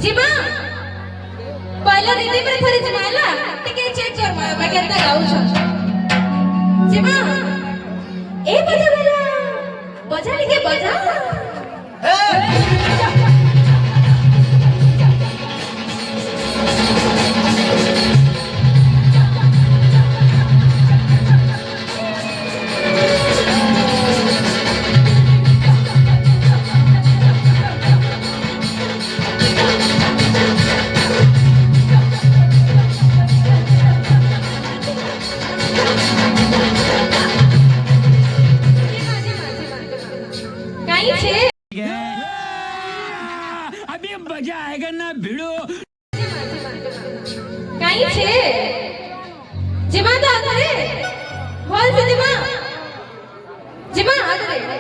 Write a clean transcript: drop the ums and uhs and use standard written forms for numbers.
જીમા પહેલા રીતિ પર ફરી જમાલા ટીકે ચેક કર मैं કેતા ગાઉં છું જીમા એ બજા બજા લીકે બજા अभी मजा आएगा ना भिड़ो कहीं छे जिमा तो आदरे बोल से जिमा आदरे